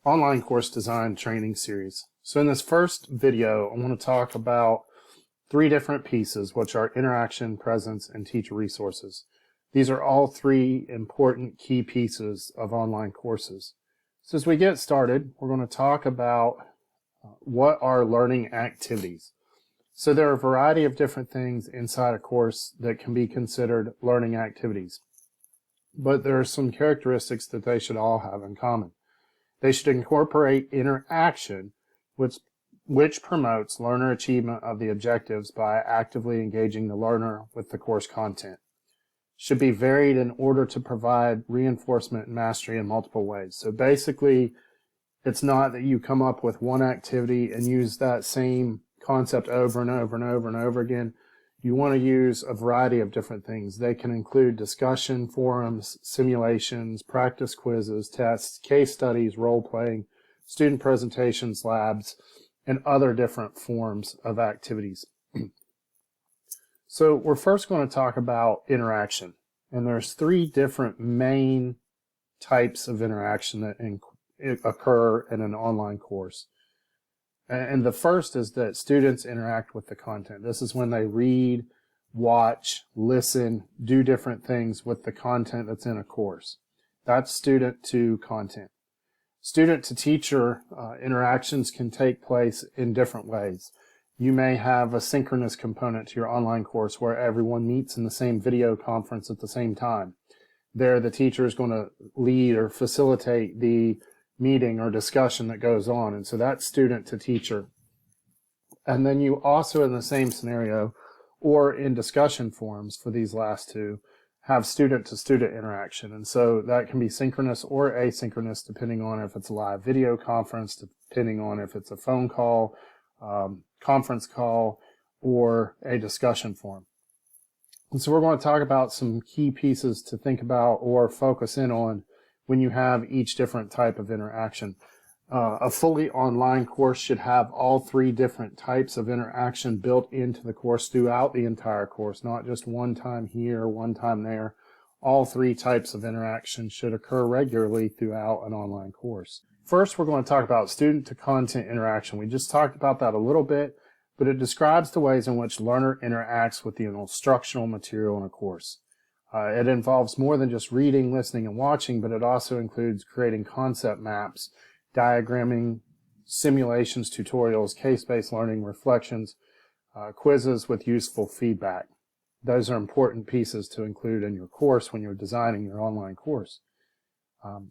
Online course design training series. So in this first video, I want to talk about three different pieces, which are interaction, presence, and teacher resources. These are all three important key pieces of online courses. So as we get started, we're going to talk about what are learning activities. So there are a variety of different things inside a course that can be considered learning activities. But there are some characteristics that they should all have in common. They should incorporate interaction, which promotes learner achievement of the objectives by actively engaging the learner with the course content. Should be varied in order to provide reinforcement and mastery in multiple ways. So basically, it's not that you come up with one activity and use that same concept over and over and over and over again. You want to use a variety of different things. They can include discussion forums, simulations, practice quizzes, tests, case studies, role-playing, student presentations, labs, and other different forms of activities. So we're first going to talk about interaction. And there's three different main types of interaction that occur in an online course. And the first is that students interact with the content. This is when they read, watch, listen, do different things with the content that's in a course. That's student to content. Student to teacher interactions can take place in different ways. You may have a synchronous component to your online course where everyone meets in the same video conference at the same time. There, the teacher is going to lead or facilitate the meeting or discussion that goes on, and so that's student to teacher. And then you also, in the same scenario or in discussion forums for these last two, have student to student interaction, and so that can be synchronous or asynchronous depending on if it's a live video conference, depending on if it's a phone call, conference call, or a discussion forum. And so we're going to talk about some key pieces to think about or focus in on when you have each different type of interaction. A fully online course should have all three different types of interaction built into the course throughout the entire course, not just one time here, one time there. All three types of interaction should occur regularly throughout an online course. First, we're going to talk about student to content interaction. We just talked about that a little bit, but it describes the ways in which learner interacts with the instructional material in a course. It involves more than just reading, listening, and watching, but it also includes creating concept maps, diagramming, simulations, tutorials, case-based learning, reflections, quizzes with useful feedback. Those are important pieces to include in your course when you're designing your online course.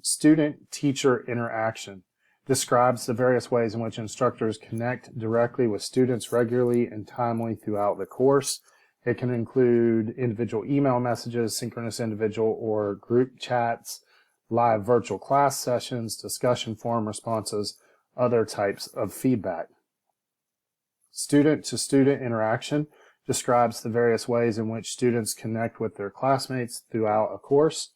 Student-teacher interaction describes the various ways in which instructors connect directly with students regularly and timely throughout the course. It can include individual email messages, synchronous individual or group chats, live virtual class sessions, discussion forum responses, other types of feedback. Student-to-student interaction describes the various ways in which students connect with their classmates throughout a course,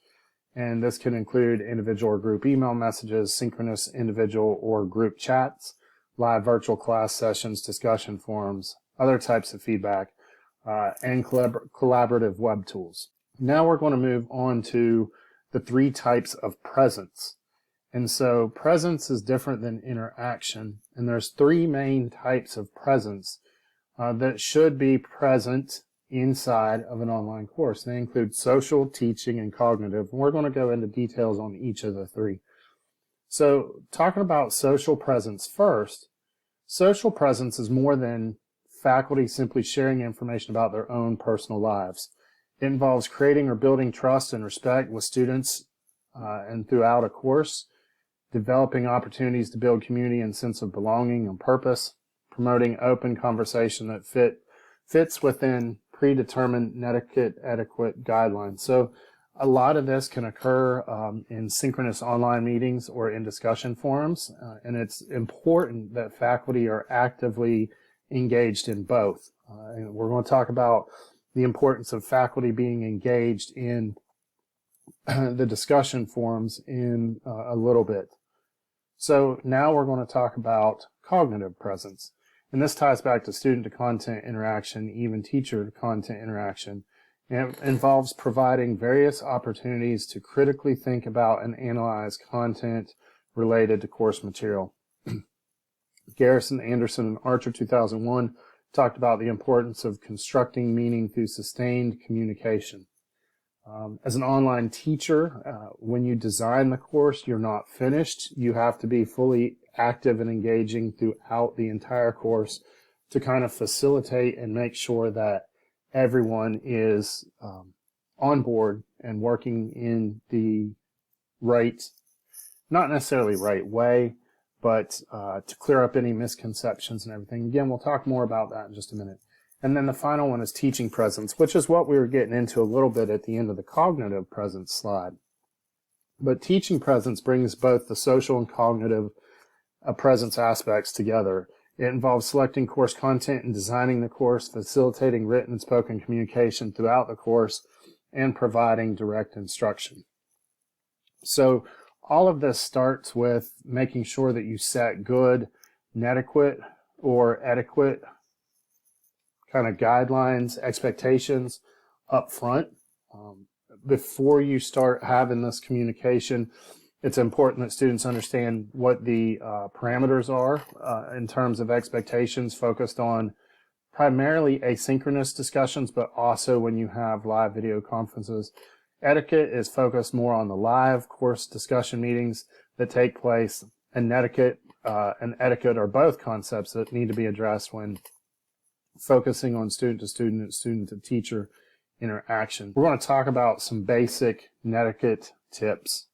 and this can include individual or group email messages, synchronous individual or group chats, live virtual class sessions, discussion forums, other types of feedback, and collaborative web tools. Now we're going to move on to the three types of presence. And so presence is different than interaction, and there's three main types of presence that should be present inside of an online course. They include social, teaching, and cognitive, and we're going to go into details on each of the three. So talking about social presence first, social presence is more than faculty simply sharing information about their own personal lives. It involves creating or building trust and respect with students and throughout a course, developing opportunities to build community and sense of belonging and purpose, promoting open conversation that fits within predetermined etiquette guidelines. So a lot of this can occur in synchronous online meetings or in discussion forums, and it's important that faculty are actively engaged in both. And we're going to talk about the importance of faculty being engaged in the discussion forums in a little bit. So now we're going to talk about cognitive presence. And this ties back to student-to-content interaction, even teacher-to-content interaction. And it involves providing various opportunities to critically think about and analyze content, related to course material. Garrison, Anderson, and Archer 2001 talked about the importance of constructing meaning through sustained communication. As an online teacher, when you design the course, you're not finished. You have to be fully active and engaging throughout the entire course to kind of facilitate and make sure that everyone is on board and working in the right, not necessarily right way, but to clear up any misconceptions and everything. Again, we'll talk more about that in just a minute. And then the final one is teaching presence, which is what we were getting into a little bit at the end of the cognitive presence slide. But teaching presence brings both the social and cognitive presence aspects together. It involves selecting course content and designing the course, facilitating written and spoken communication throughout the course, and providing direct instruction. So all of this starts with making sure that you set good, adequate, or adequate kind of guidelines, expectations up front. Before you start having this communication, it's important that students understand what the parameters are in terms of expectations focused on primarily asynchronous discussions, but also when you have live video conferences. Etiquette is focused more on the live course discussion meetings that take place, and etiquette are both concepts that need to be addressed when focusing on student-to-student and student-to-teacher interaction. We're going to talk about some basic netiquette tips.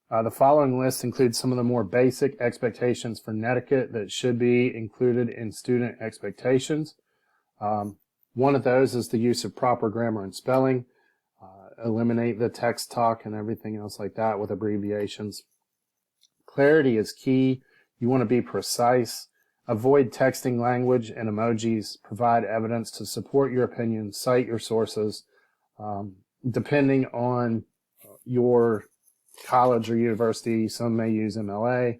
The following list includes some of the more basic expectations for netiquette that should be included in student expectations. One of those is the use of proper grammar and spelling. Eliminate the text talk and everything else like that with abbreviations. Clarity is key. You want to be precise. Avoid texting language and emojis. Provide evidence to support your opinion. Cite your sources. Depending on your college or university, some may use MLA.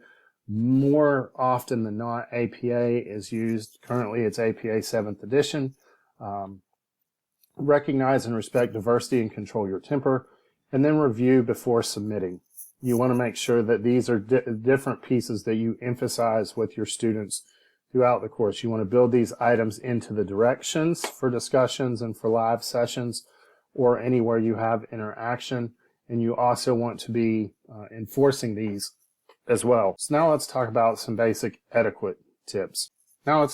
More often than not, APA is used. Currently, it's APA 7th edition. Recognize and respect diversity and control your temper. And then review before submitting. You want to make sure that these are different pieces that you emphasize with your students throughout the course. You want to build these items into the directions for discussions and for live sessions or anywhere you have interaction. And you also want to be enforcing these as well. So now let's talk about some basic etiquette tips. The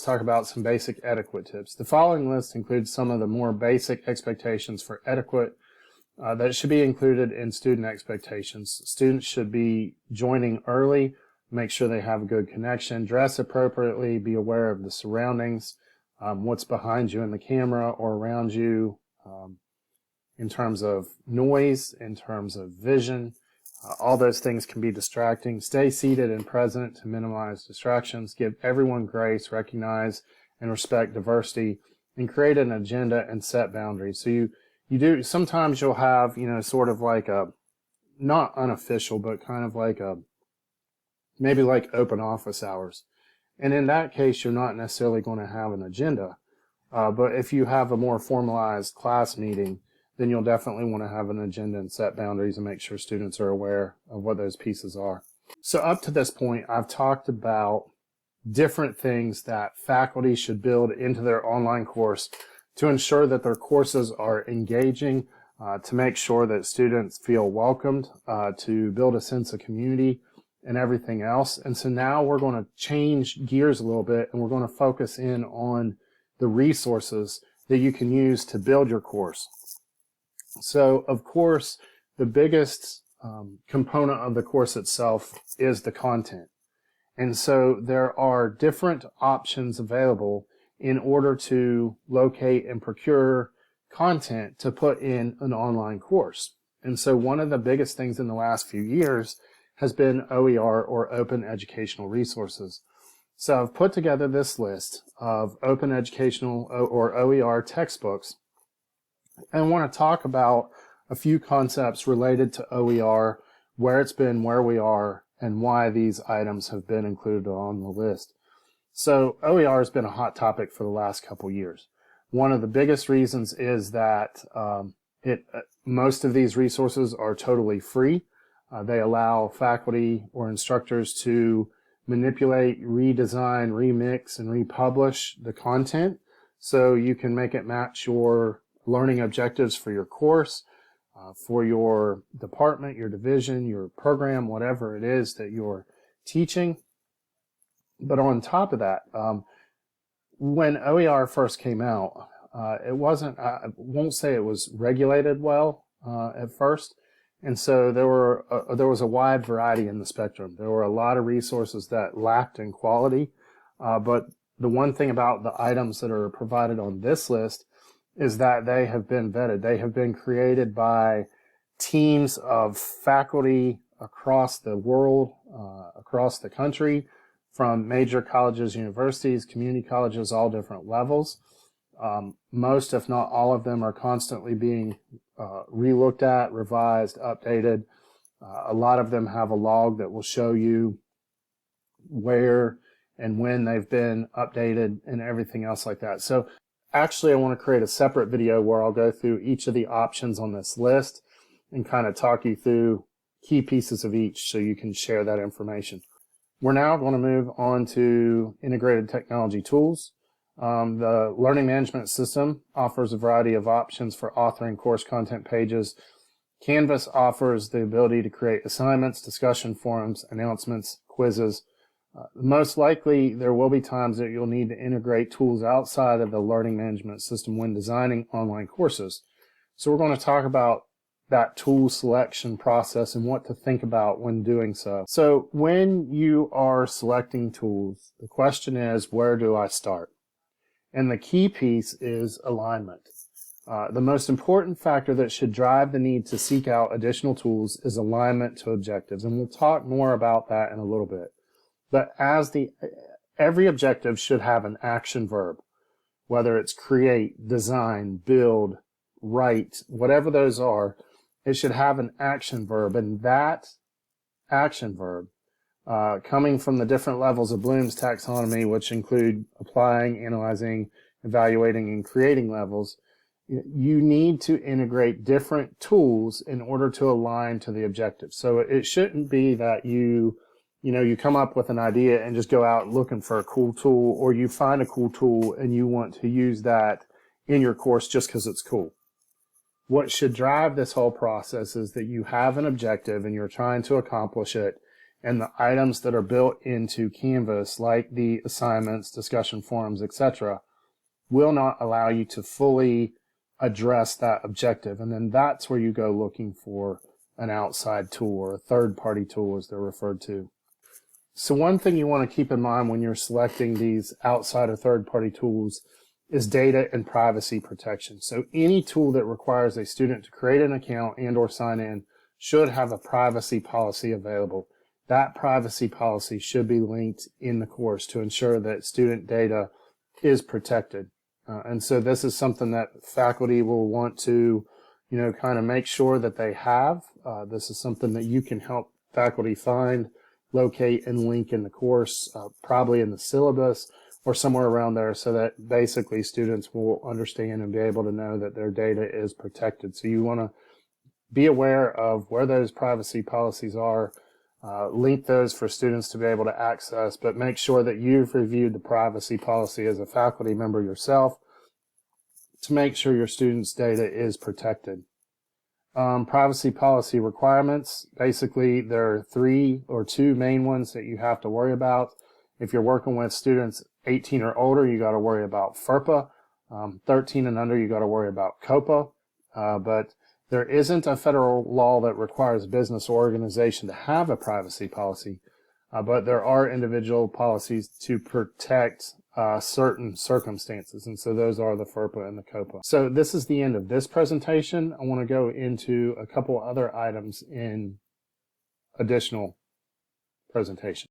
following list includes some of the more basic expectations for etiquette that should be included in student expectations. Students should be joining early, make sure they have a good connection, dress appropriately, be aware of the surroundings, what's behind you in the camera or around you in terms of noise, in terms of vision. All those things can be distracting. Stay seated and present to minimize distractions. Give everyone grace, recognize and respect diversity, and create an agenda and set boundaries. So you do, sometimes you'll have, sort of like a, not unofficial, but kind of like a, maybe like open office hours. And in that case, you're not necessarily going to have an agenda. But if you have a more formalized class meeting, then you'll definitely want to have an agenda and set boundaries and make sure students are aware of what those pieces are. So up to this point, I've talked about different things that faculty should build into their online course to ensure that their courses are engaging, to make sure that students feel welcomed, to build a sense of community and everything else. And so now we're going to change gears a little bit and we're going to focus in on the resources that you can use to build your course. So, of course, the biggest component of the course itself is the content. And so there are different options available in order to locate and procure content to put in an online course. And so one of the biggest things in the last few years has been OER, or Open Educational Resources. So I've put together this list of Open Educational or OER textbooks. And I want to talk about a few concepts related to OER, where it's been, where we are, and why these items have been included on the list. So OER has been a hot topic for the last couple years. One of the biggest reasons is that most of these resources are totally free. They allow faculty or instructors to manipulate, redesign, remix, and republish the content so you can make it match your learning objectives for your course, for your department, your division, your program, whatever it is that you're teaching. But on top of that, when OER first came out, it wasn't, I won't say it was regulated well at first. And so there was a wide variety in the spectrum. There were a lot of resources that lacked in quality, but the one thing about the items that are provided on this list is that they have been vetted. They have been created by teams of faculty across the world, across the country, from major colleges, universities, community colleges, all different levels. Most, if not all of them, are constantly being re-looked at, revised, updated. A lot of them have a log that will show you where and when they've been updated and everything else like that. So actually, I want to create a separate video where I'll go through each of the options on this list and kind of talk you through key pieces of each so you can share that information. We're now going to move on to integrated technology tools. The Learning Management System offers a variety of options for authoring course content pages. Canvas offers the ability to create assignments, discussion forums, announcements, quizzes. Most likely, there will be times that you'll need to integrate tools outside of the Learning Management System when designing online courses. So we're going to talk about that tool selection process and what to think about when doing so. So when you are selecting tools, the question is, where do I start? And the key piece is alignment. The most important factor that should drive the need to seek out additional tools is alignment to objectives. And we'll talk more about that in a little bit. But every objective should have an action verb, whether it's create, design, build, write, whatever those are, it should have an action verb. And that action verb, coming from the different levels of Bloom's taxonomy, which include applying, analyzing, evaluating, and creating levels, you need to integrate different tools in order to align to the objective. So it shouldn't be that you come up with an idea and just go out looking for a cool tool, or you find a cool tool and you want to use that in your course just because it's cool. What should drive this whole process is that you have an objective and you're trying to accomplish it, and the items that are built into Canvas, like the assignments, discussion forums, etc., will not allow you to fully address that objective. And then that's where you go looking for an outside tool or a third-party tool, as they're referred to. So one thing you want to keep in mind when you're selecting these outside or third-party tools is data and privacy protection. So any tool that requires a student to create an account and or sign in should have a privacy policy available. That privacy policy should be linked in the course to ensure that student data is protected. And so this is something that faculty will want to, kind of make sure that they have. This is something that you can help faculty find, locate, and link in the course, probably in the syllabus or somewhere around there, so that basically students will understand and be able to know that their data is protected. So you want to be aware of where those privacy policies are, link those for students to be able to access, but make sure that you've reviewed the privacy policy as a faculty member yourself to make sure your students' data is protected. Privacy policy requirements, basically there are 3 or 2 main ones that you have to worry about. If you're working with students 18 or older, you got to worry about FERPA. 13 and under, you got to worry about COPA. But there isn't a federal law that requires business or organization to have a privacy policy, but there are individual policies to protect certain circumstances, and so those are the FERPA and the COPA. So this is the end of this presentation. I want to go into a couple other items in additional presentation.